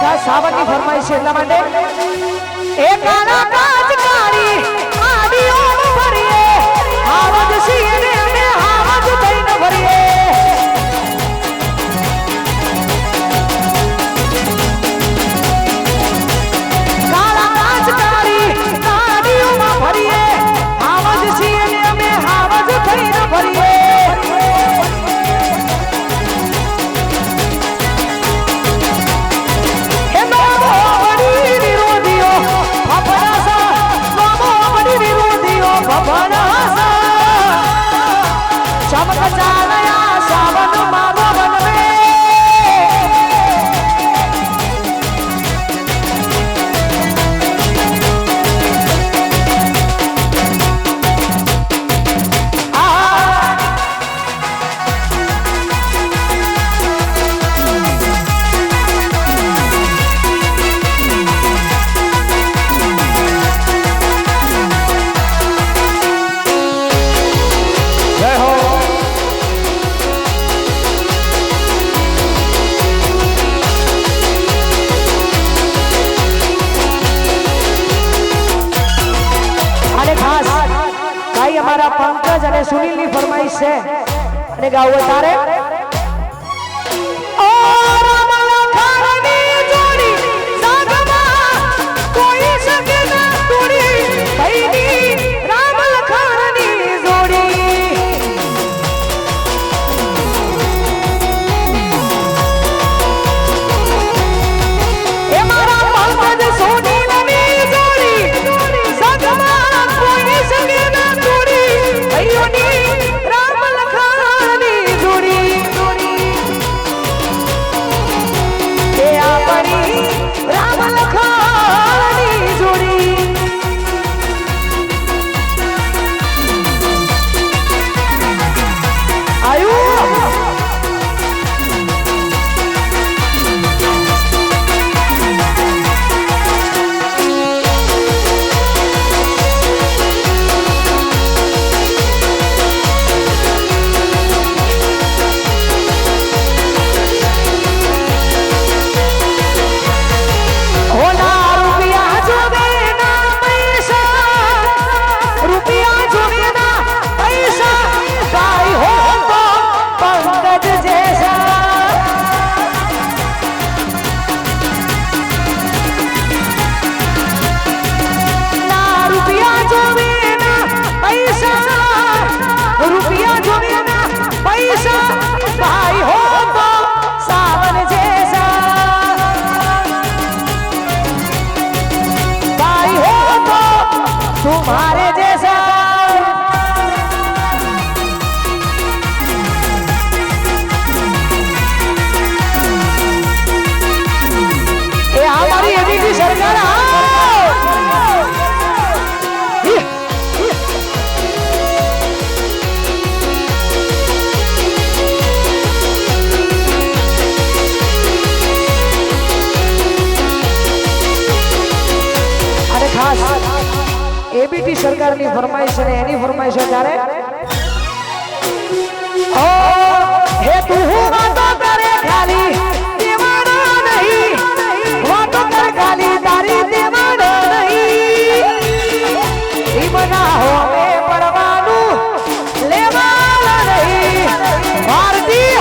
ખાસ સાવનની ફરમાઈશ એટલા માટે એ કાળા કાચ કાળી આડીઓ ભરીએ આવજ સિંહને અમે આવજ થઈને ભરીએ કાળા કાચ કાળી આડીઓમાં ભરીએ આવજ સિંહને અમે આવજ થઈને ભરીએ पंकज અને સુનિલ ની ફરમાઈશ છે અને ગાવું તારે ઓ રામ લખણની જોડી સાગમાં કોઈ શકે ના તોડી ભઈની રામ લખણની જોડી એ મારા પંકજ સુનિલ ની જોડી સાગમાં કોઈ શકે ના તોડી ભઈઓની રામ લખણની જોડી એ આપણી રામ લખણની જોડી આયુ तुम्हारे जैसा ये हमारी एबीपी सरकार अरे खास एबीटी सरकार ની ફરમાઈશ છે એની ફરમાઈશ છે ત્યારે ઓ હે તું વાતો કરે ખાલી દેવાડો નહીં વાતો કરે ખાલી તારી દેવાડો નહીં ઈ બનાવો મે પડવાનું લેવાળો નહીં ભારતી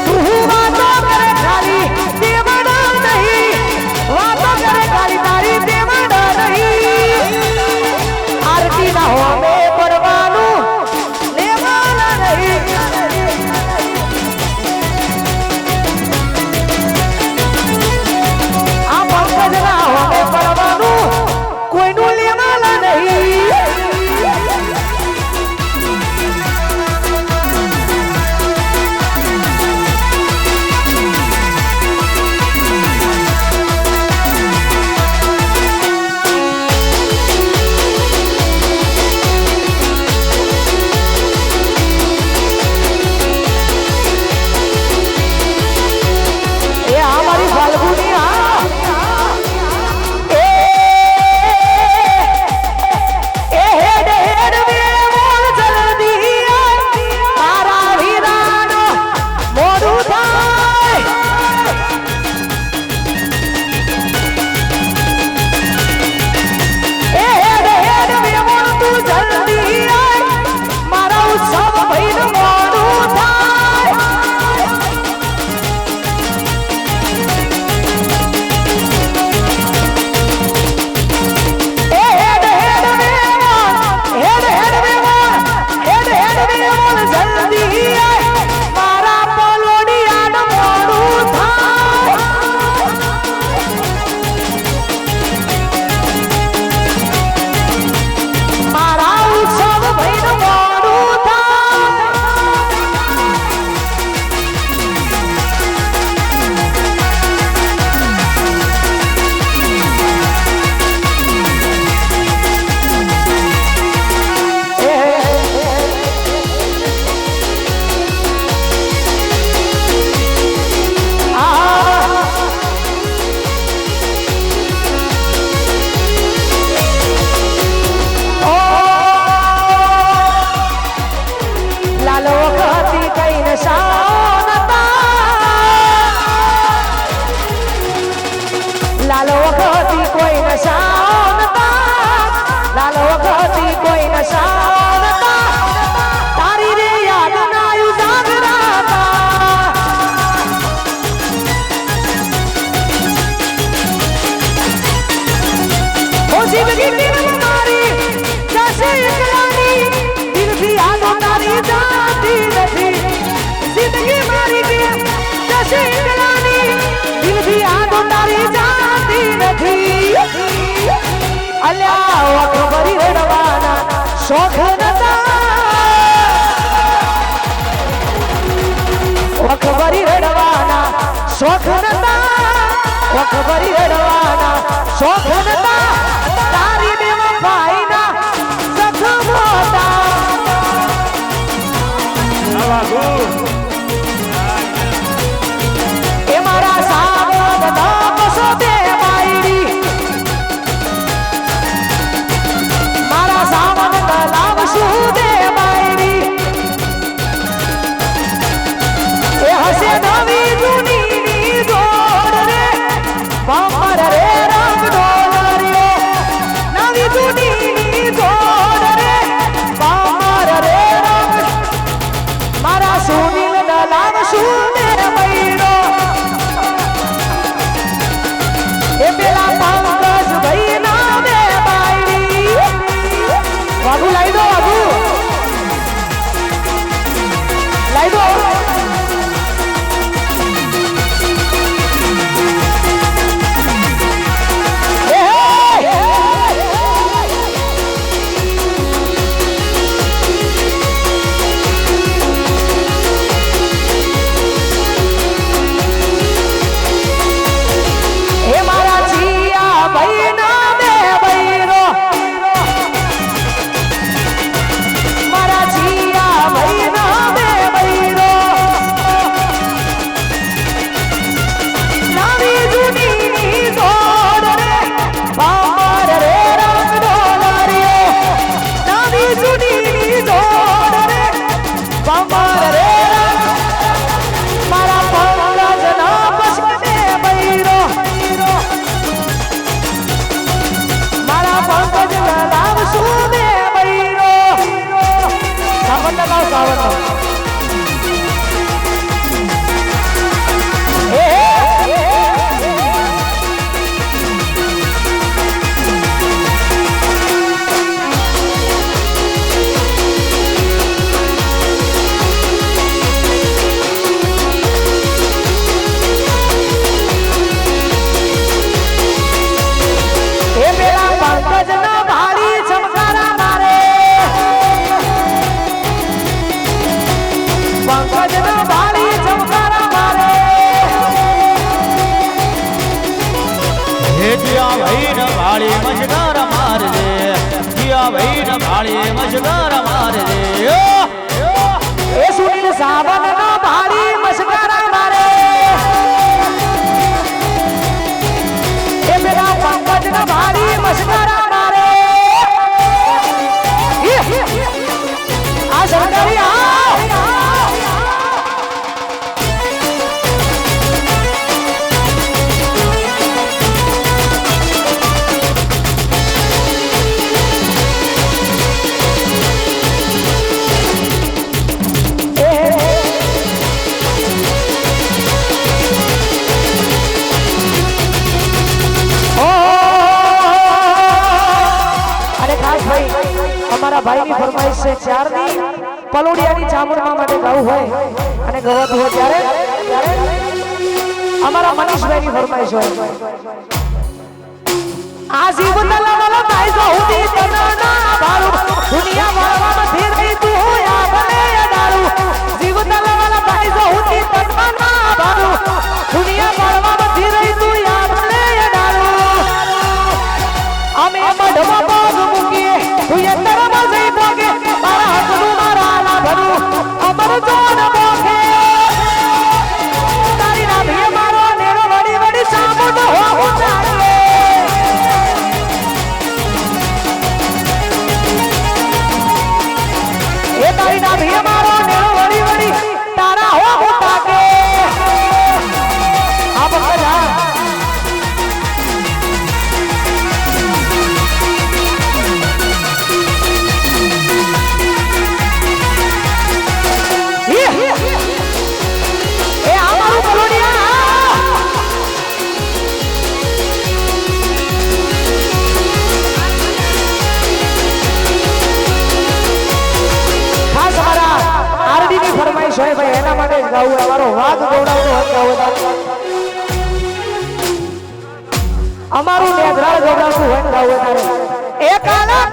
તું વાતો કરે ખાલી દેવાડો નહીં વાતો કરે ખાલી તારી દેવાડો નહીં આરતી ના હો મે પડવાનું નશાઓ નતા લાલ વખતી કોઈ નશાઓ નતા લાલ વખતી કોઈ નશાઓ નતા તારી રે યાદ ના ઉજાગરા ઓ જિંદગી તેરી મારી જશે એકલાની દિલથી યાદો તારી જાતી નથી જિંદગી મારી કે જશે એકલાની દિલથી યાદો તારી જાતી નથી અલ્યા વખબરી રડવાના શોખ નતા વખબરી રડવાના શોખ નતા વખબરી રડવાના શોખ નતા તારી બેવફાઈના જખમ હતા એ મારા સાવધ નકશો દે બાયડી મારા સાવધ લાવશું દે બાયડી એ હસે નવી જૂની જોડ રે બમર રે રંગ ડોલરિયો નવી જૂની જોડ રે બમર રે રંગ મારા સુનિલ લાવશું દે બૈડો એ પેલા પંકજ ભાઈ ના દે બાયડી વાગુ લાઈ દો વાગુ લાઈ દો એ મારા જીયા ભાઈ ના દે બૈરો મારા જીયા ભાઈ ના દે બૈરો નવી જૂની જોડ રે બામર રે રંગ ડોલરિયો નવી જૂની જોડ રે બામર રે રંગ મારા પંકજ ના પસંદ દે બૈરો મારા પંકજ લાવશું દે બૈરો સાવન લાવ સાવન એ પેલા પંકજ ના ભાડી ચમકારા મારે પંકજ ના ભાડી ચમકારા મારે હે જીયા ભાઈ ન ભાળી મજગાર મારજે જીયા ભાઈ ન ભાળી મજગાર મારજે એ સુનિલ સાવન ના ભાડી મસ્કરા મારે એ પેલા પંકજ ના ભાડી મસ્કરા મારે આ સરકારી અમારા ભાઈની ફરમાઈશ છે 4 ની પલોડિયાની ચામુંડમાં માટે ગાવું હોય અને ગવાતું હોય ત્યારે અમારા મનીષભાઈની ફરમાઈશ હોય આ જીવન લવલ ભાઈ સૌથી તનના ભાડું દુનિયા વાળવામાં ફેર ગઈ તું હોય આ ભલે દારૂ જીવન લવલ ભાઈ સૌથી તનના ભાડું દુનિયા વાળવામાં ફેર ગઈ તું આ ભલે દારૂ અમે મઢમાં પગ મૂકીએ તું અંતરમાં જઈ પોગે મારા હાથનું મારા લાભનું અમર જોન પોગે તારી નાભીએ મારો નેરો વડી વડી સામું તો હોવું ચાલે એ તારી નાભીએ મારો નેરો વડી માટે જ ગાવું અમારો વાઘ ગોવડાવતો હોય તારે અમારું નેગરાળ ગોવડાવતું હોય ગાવું તારે એ કાલા